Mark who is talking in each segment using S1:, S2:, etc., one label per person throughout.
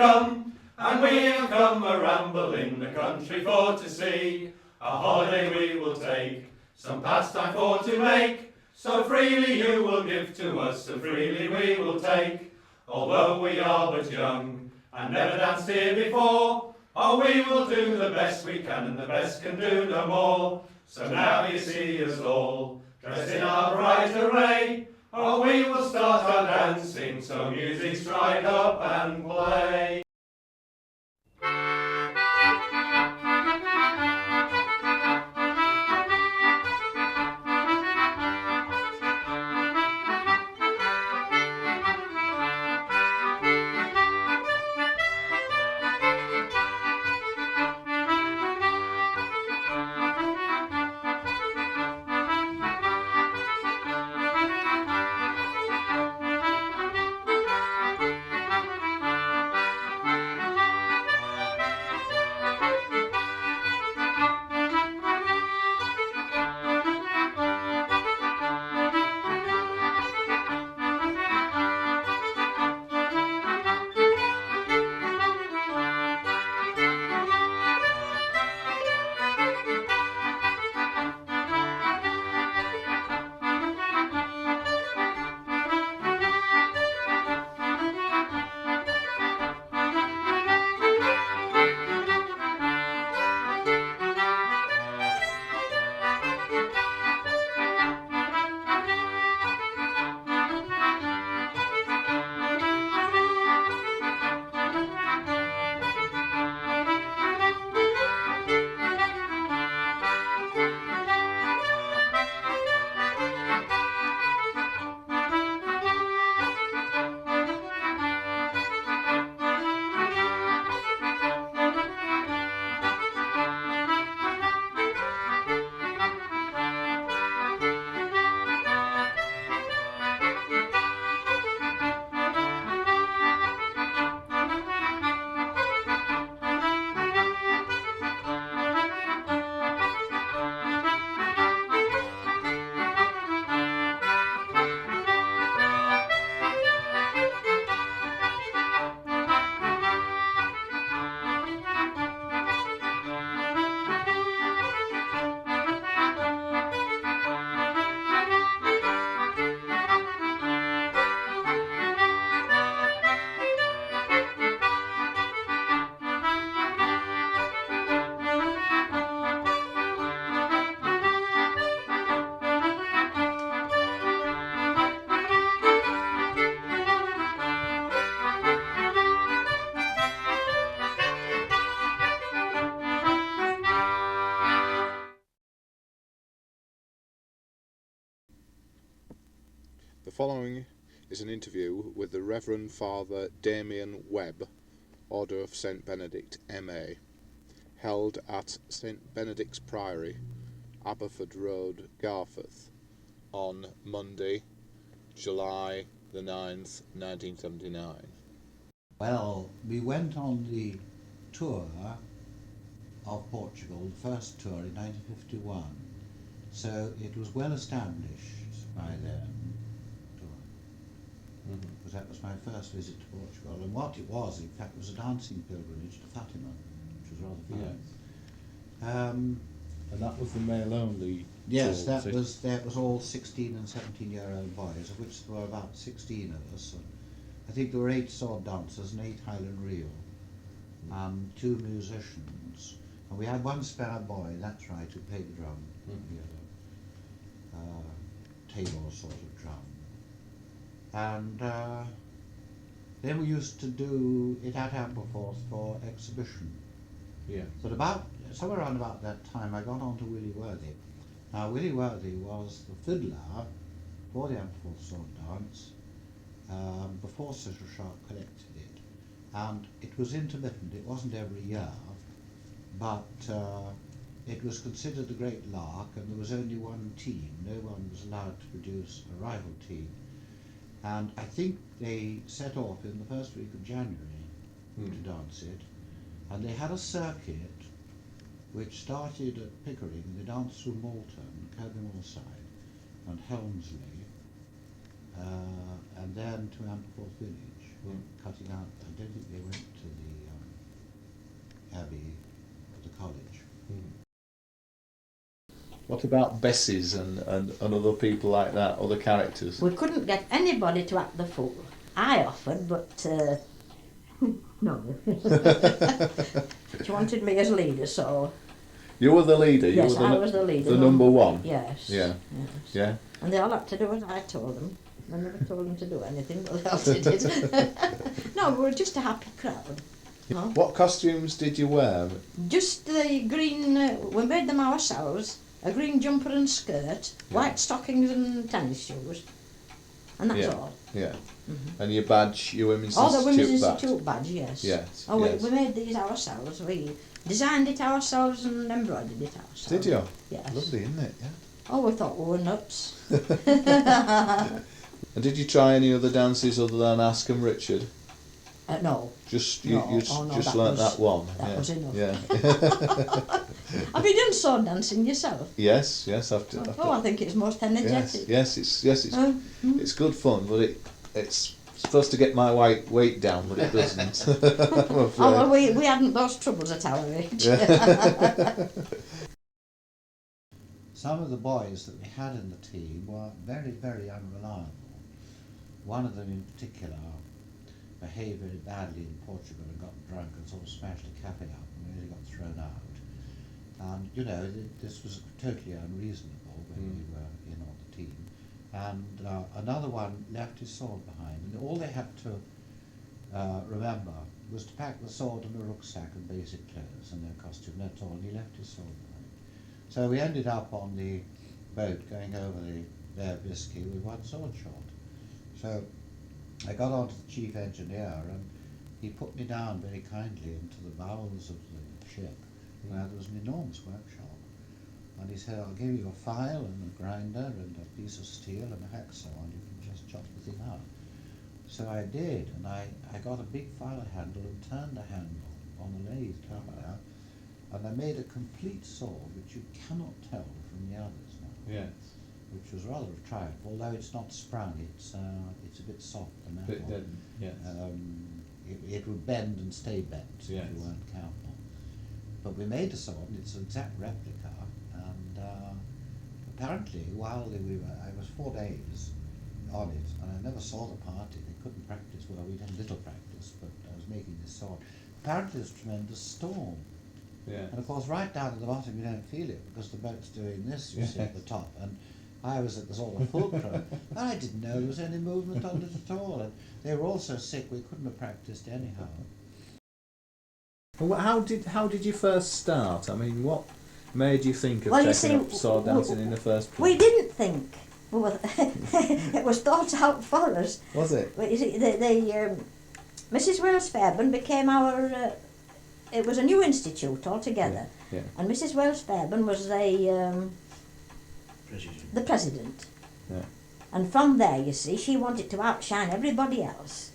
S1: come, and we have come a rambling the country for to see. A holiday we will take, some pastime for to make, so freely you will give to us, and freely we will take. Although we are but young, and never danced here before, oh, we will do the best we can, and the best can do no more. So now you see us all, dressed in our bright array, oh, we will start our dancing, so music strike up and play.
S2: The following is an interview with the Reverend Father Damien Webb, Order of St Benedict, M.A., held at St Benedict's Priory, Aberford Road, Garforth, on Monday, July the 9th, 1979.
S3: Well, we went on the tour of Portugal, the first tour in 1951, so it was well established by then. Because that was my first visit to Portugal, and what it was, in fact, was a dancing pilgrimage to Fatima, which was rather fine.
S4: And that was the male only.
S3: Yes, that was all 16 and 17-year-old boys, of which there were about 16 of us. And I think there were 8 sword dancers and 8 Highland reel, and 2 musicians, and we had 1 spare boy. That's right, who played the drum. He had a table sort of drum. And then we used to do it at Aberforth for exhibition.
S4: Yeah.
S3: But somewhere around about that time, I got on to Willie Worthy. Now, Willie Worthy was the fiddler for the Aberforth sword dance before Cecil Sharp collected it. And it was intermittent, it wasn't every year, but it was considered a great lark, and there was only one team. No one was allowed to produce a rival team. And I think they set off in the first week of January to dance it. And they had a circuit which started at Pickering, and they danced through Malton, Kirby Moorside, and Helmsley, and then to Aberforth Village. cutting out. I don't think they went to the abbey, the college.
S4: What about Bessies and other people like that, other characters?
S5: We couldn't get anybody to act the fool. I offered, but no. She wanted me as leader, so
S4: You were the leader.
S5: yes,
S4: you were
S5: I was the leader.
S4: The number one.
S5: Yes.
S4: Yeah.
S5: Yes.
S4: Yeah.
S5: And they all had to do as I told them. I never told them to do anything, but they all did it. No, we were just a happy crowd. No?
S4: What costumes did you wear?
S5: Just the green, we made them ourselves, a green jumper and skirt, white stockings and tennis shoes, and that's
S4: Yeah.
S5: all.
S4: Yeah. And your badge, your Women's
S5: Oh, the
S4: Institute
S5: Women's
S4: badge.
S5: Institute badge, yes.
S4: Yes.
S5: Oh,
S4: yes.
S5: we made these ourselves. We designed it ourselves and embroidered it ourselves.
S4: Did you?
S5: Yes.
S4: Lovely, isn't it? Yeah.
S5: Oh, we thought we were nuts.
S4: And did you try any other dances other than Ask 'em Richard?
S5: No.
S4: Just
S5: No.
S4: you
S5: Oh, no,
S4: just
S5: that
S4: learnt
S5: was-
S4: that one.
S5: that
S4: yeah.
S5: was enough.
S4: Yeah.
S5: Have you done sword dancing yourself?
S4: yes. I've
S5: Oh, I think it's most energetic.
S4: Yes. It's
S5: Mm.
S4: it's good fun, but it's supposed to get my weight down, but it doesn't. I'm
S5: Oh,
S4: afraid.
S5: well, we hadn't those troubles at our age.
S3: Some of the boys that we had in the team were very, very unreliable. One of them in particular behaved very badly in Portugal and got drunk and sort of smashed a cafe up and really got thrown out. And, you know, this was totally unreasonable when we were in on the team. And another one left his sword behind, and all they had to remember was to pack the sword in a rucksack and basic clothes and no costume, that's all, and he left his sword behind. So we ended up on the boat going over the Bay of Biscay with one sword short. So I got on to the chief engineer and he put me down very kindly into the bowels of the ship where there was an enormous workshop. And he said, I'll give you a file and a grinder and a piece of steel and a hacksaw and you can just chop the thing out. So I did, and I got a big file handle and turned the handle on the lathe cover, and I made a complete sword which you cannot tell from the others now.
S4: Yes.
S3: Which was rather a triumph, although it's not sprung, it's a bit soft, the metal.
S4: Bit dead. Yes.
S3: It would bend and stay bent if
S4: Yes.
S3: you weren't careful. But we made a sword, and it's an exact replica, and apparently while I was 4 days on it, and I never saw the party, they couldn't practice, well we did a little practice, but I was making this sword. Apparently there's a tremendous storm.
S4: Yeah.
S3: And of course, right down at the bottom, you don't feel it because the boat's doing this, you see, at the top. And I was at the sort of fulcrum. And I didn't know there was any movement on it at all. And they were all so sick, we couldn't have practiced anyhow.
S4: Well, how did you first start? I mean, what made you think of
S5: Well, you
S4: taking
S5: see,
S4: up sword dancing in the first place?
S5: We didn't think. It was thought out for us.
S4: Was it?
S5: But you see, Mrs. Wells Fairbairn became our. It was a new institute altogether,
S4: Yeah.
S5: and Mrs. Wells Fairbairn was the president.
S4: Yeah.
S5: And from there, you see, she wanted to outshine everybody else.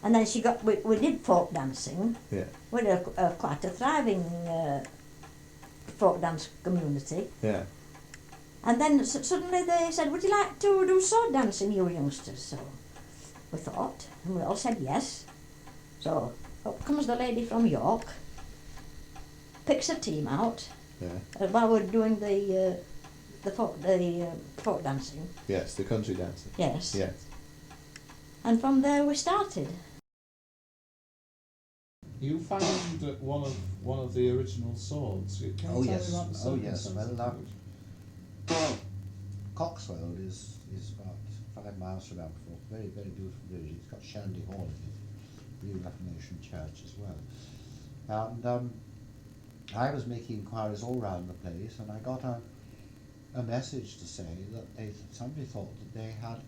S5: And then she got. We did folk dancing.
S4: Yeah.
S5: We had quite a thriving folk dance community.
S4: Yeah.
S5: And then suddenly they said, would you like to do sword dancing, you youngsters? So we thought, and we all said yes. So up comes the lady from York, picks a team out
S4: Yeah.
S5: while we're doing the folk dancing.
S4: Yes, the country dancing.
S5: Yes.
S4: Yes.
S5: And from there we started.
S4: You found one of the original swords. Can you
S3: Oh,
S4: tell me
S3: yes.
S4: about the
S3: Oh,
S4: sword
S3: yes.
S4: themselves?
S3: Well, Coxwell is about 5 miles from Aberforth. Very, very beautiful village. It's got Shandy Hall in it, New Reformation Church as well. And I was making inquiries all round the place, and I got a message to say that somebody thought that they had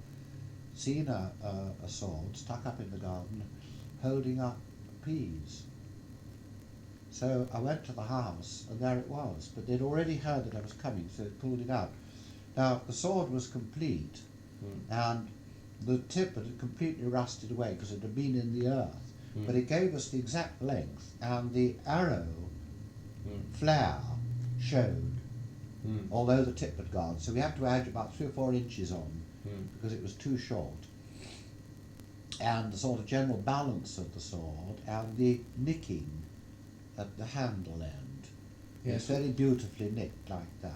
S3: seen a sword stuck up in the garden holding up peas. So I went to the house, and there it was, but they'd already heard that I was coming, so they pulled it out. Now, the sword was complete, and the tip had completely rusted away because it had been in the earth, but it gave us the exact length, and the arrow flare showed, although the tip had gone, so we had to add about 3 or 4 inches on, because it was too short. and the sort of general balance of the sword, and the nicking at the handle end. It's very beautifully nicked like that.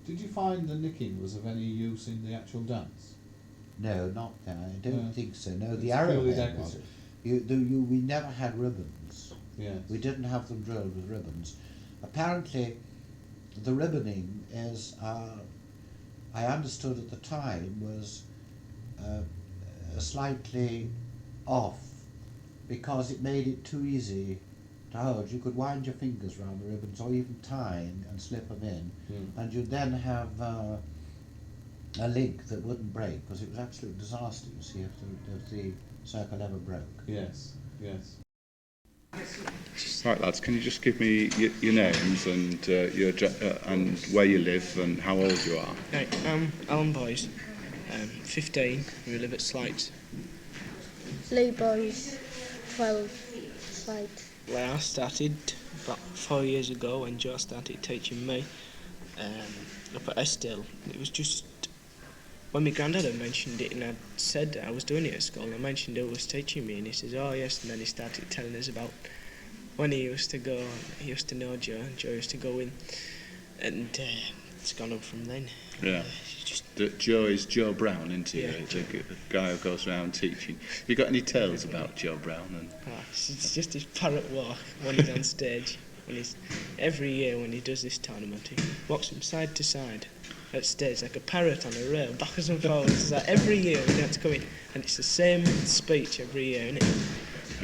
S4: Did you find the nicking was of any use in the actual dance?
S3: No, not there. I don't think so. No, the
S4: It's
S3: arrowhead
S4: purely
S3: was.
S4: decorative.
S3: We never had ribbons.
S4: Yes.
S3: We didn't have them drilled with ribbons. Apparently, the ribboning is, I understood at the time, was slightly off because it made it too easy to hold. You could wind your fingers around the ribbons or even tying and slip them in, and you'd then have a link that wouldn't break, because it was absolute disaster, you see, if the circle ever broke.
S4: Yes, yes.
S1: Right, lads, can you just give me your names and and where you live and how old you are?
S6: Right, I'm Alan Boys, 15, we live at Slight.
S7: Lee Boys, 12, Slight.
S6: Where I started about 4 years ago when Joe started teaching me up at Estill. It was just when my granddad had mentioned it and I said that I was doing it at school, and I mentioned who was teaching me, and he says, oh yes, and then he started telling us about when he used to go, he used to know Joe, and Joe used to go in, and it's gone on from then.
S1: Yeah. Joe is Joe Brown, isn't he?
S6: Yeah.
S1: The guy who goes around teaching. Have you got any tales about Joe Brown? And
S6: It's just his parrot walk when he's on stage. Every year when he does this tournament, he walks from side to side at stage like a parrot on a rail, backwards and forwards. It's like every year when he has to come in, and it's the same speech every year, isn't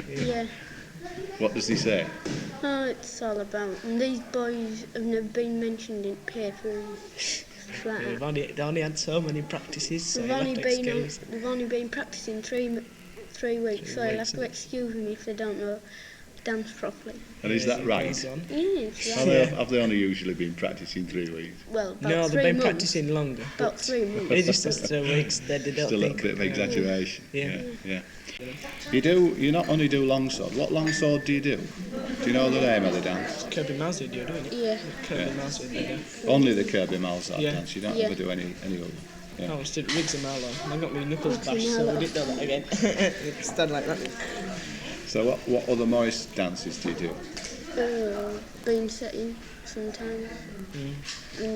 S6: it?
S7: Yeah.
S1: what does he say?
S7: Oh, it's all about. And these boys have never been mentioned in paper. Like
S6: They've only had so many practices, so
S7: they've
S6: you'll
S7: only
S6: have to
S7: been
S6: excuse.
S7: they've only been practicing 3 weeks, so you'll have to excuse them if they don't know dance properly.
S1: And is that right?
S6: Goes on.
S7: Yeah, it's
S1: Have
S7: right.
S1: they only usually been practicing 3 weeks?
S7: Well, about
S6: No,
S7: 3
S6: they've been
S7: months.
S6: practicing longer.
S7: About 3 months.
S6: It just says 3 weeks. They don't
S1: Still a
S6: think.
S1: bit of exaggeration.
S6: Yeah.
S1: Yeah. You not only do longsword. What longsword do you do? Do you know the name of the dance?
S6: Kirby Mousey do, don't it?
S7: Yeah.
S6: Kirby Mousey do.
S1: Only the Kirby Malzahn
S6: Yeah.
S1: dance. You don't
S7: Yeah.
S1: ever do any other. Yeah.
S6: Oh, I did rigs a mile on. I got my knuckles
S7: Rigs a
S6: bashed, so
S7: mile
S6: we
S7: off.
S6: did that again. It's done like that.
S1: So what other Morris dances do you do?
S7: Bean setting sometimes.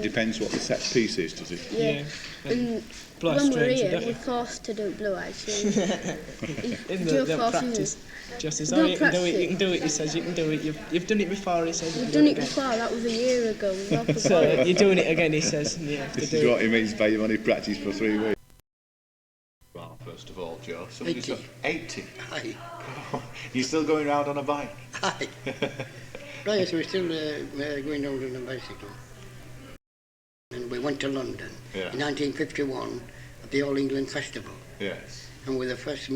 S1: Depends what the set piece is, does it?
S7: Yeah. And
S6: Blue Eyes
S7: when we're
S6: Stranger,
S7: here,
S6: don't
S7: we're
S6: you?
S7: forced to do Blue Eyes Stranger.
S6: In
S7: Joe
S6: the
S7: forces
S6: practice.
S7: us.
S6: Just says,
S7: Don't
S6: oh, you can do it,
S7: practice
S6: you can do it. He says, you can do it. You've done it before, he says. you
S7: We've
S6: can
S7: done
S6: do
S7: it
S6: again.
S7: before, that was a year ago. We all forgot
S6: So
S7: it.
S6: you're doing it again, he says. And you have to
S1: This
S6: do
S1: is
S6: it.
S1: what he means by you've only practiced for 3 weeks. Well, first of all, Joe, somebody's
S8: 80.
S1: got 80.
S8: Aye.
S1: You're still going round on a bike?
S8: Aye. Right, so we're still going out on a bicycle. And we went to London
S1: Yeah.
S8: in 1951 at the All England Festival.
S1: Yes.
S8: And we're the first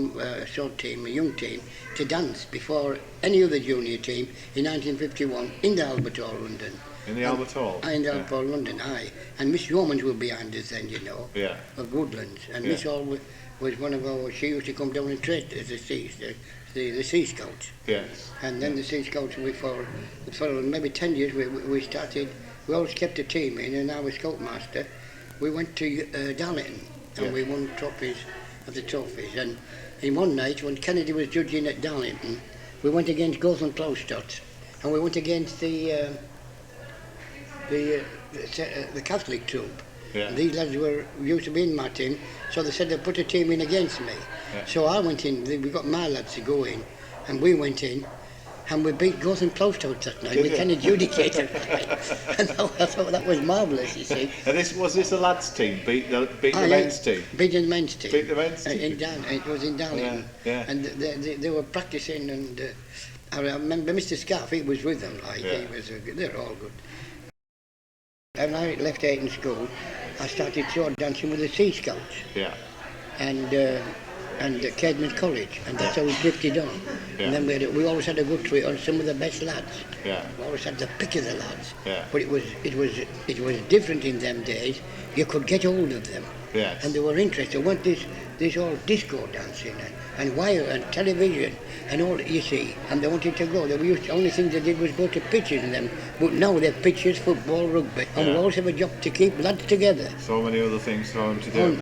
S8: short team, a young team, to dance before any other junior team in 1951 in the Albert Hall, London.
S1: In the Albert Hall?
S8: Aye, in the Albert Hall, London, aye. And Miss Romans were behind us then, you know,
S1: Yeah.
S8: of Woodlands. And
S1: Yeah.
S8: Miss Hall was one of our, she used to come down and trade as the Sea Scouts.
S1: Yes.
S8: And then the Sea Scouts, for maybe 10 years, we started, we always kept a team in, and I was Scoutmaster. We went to Darlington, and
S1: Yeah.
S8: we won trophies of the trophies. And in one night, when Kennedy was judging at Darlington, we went against Goth and Plowstott, and we went against the Catholic troop.
S1: Yeah.
S8: And these lads used to be in my team, so they said they'd put a team in against me.
S1: Yeah.
S8: So I went in, we got my lads to go in, and we went in, and we beat Goth and Plowstott that night. We can adjudicate it. And I thought that was marvellous, you see.
S1: And was this a lads' team? Beat the men's team?
S8: Beat the men's team.
S1: Beat the men's team?
S8: It was in Darlington.
S1: Yeah.
S8: And they were practising, and I remember Mr. Scaff, he was with them, like,
S1: Yeah.
S8: he was they're all good. When I left Ayton School, I started sword dancing with the Sea Scouts
S1: Yeah.
S8: and Cadman College, and that's how we drifted on.
S1: Yeah.
S8: And then we always had a good trip on some of the best lads.
S1: Yeah.
S8: We always had the pick of the lads.
S1: Yeah.
S8: But it was different in them days. You could get hold of them.
S1: Yes.
S8: And they were interested. They weren't this all disco dancing and wire and television and all, you see. And they wanted to go. The only thing they did was go to pitches and them. But now they're pitches, football, rugby. And we
S1: Yeah.
S8: always have a job to keep lads together.
S1: So many other things for him to do.